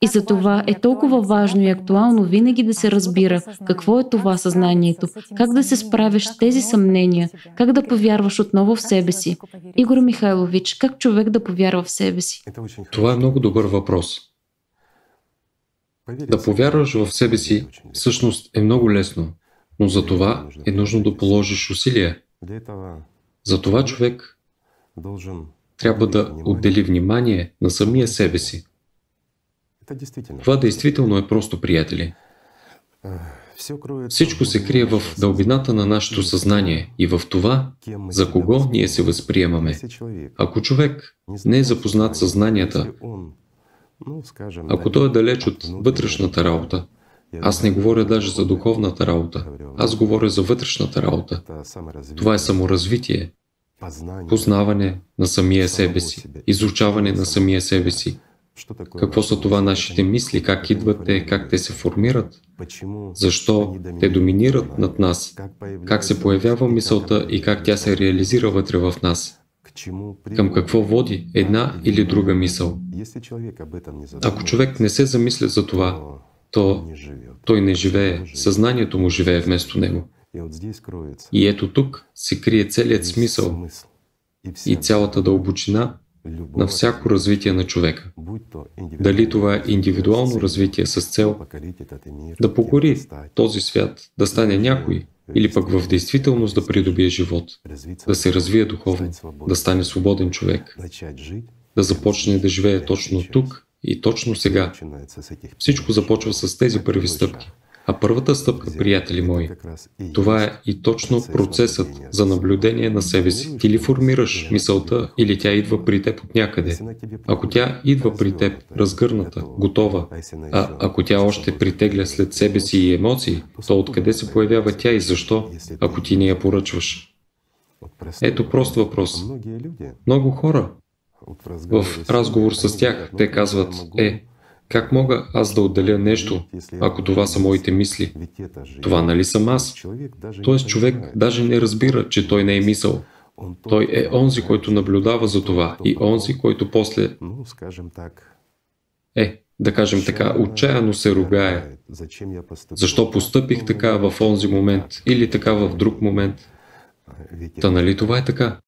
И за това е толкова важно и актуално винаги да се разбира какво е това съзнанието, как да се справиш с тези съмнения, как да повярваш отново в себе си. Игор Михайлович, как човек да повярва в себе си? Това е много добър въпрос. Да повярваш в себе си всъщност е много лесно, но за това е нужно да положиш усилия. За това човек трябва да отдели внимание на самия себе си. Това действително е просто, приятели. Всичко се крие в дълбината на нашето съзнание и в това, за кого ние се възприемаме. Ако човек не е запознат със знанията, ако той е далеч от вътрешната работа, аз не говоря даже за духовната работа, аз говоря за вътрешната работа. Това е саморазвитие, познаване на самия себе си, изучаване на самия себе си. Какво са това нашите мисли, как идват те, как те се формират, защо те доминират над нас, как се появява мисълта и как тя се реализира вътре в нас. Към какво води една или друга мисъл? Ако човек не се замисля за това, то той не живее, съзнанието му живее вместо него. И ето тук се крие целият смисъл и цялата дълбочина на всяко развитие на човека. Дали това е индивидуално развитие с цел да покори този свят, да стане някой, или пък в действителност да придобие живот, да се развие духовно, да стане свободен човек, да започне да живее точно тук и точно сега. Всичко започва с тези първи стъпки. А първата стъпка, приятели мои, това е и точно процесът за наблюдение на себе си. Ти ли формираш мисълта или тя идва при теб от някъде? Ако тя идва при теб разгърната, готова, а ако тя още притегля след себе си и емоции, то откъде се появява тя и защо, ако ти не я поръчваш? Ето прост въпрос. Много хора, в разговор с тях, те казват, как мога аз да отделя нещо, ако това са моите мисли? Това нали съм аз? Тоест човек даже не разбира, че той не е мисъл. Той е онзи, който наблюдава за това и онзи, който после, да кажем така, отчаяно се ругае. Защо постъпих така в онзи момент или така в друг момент? Та нали това е така?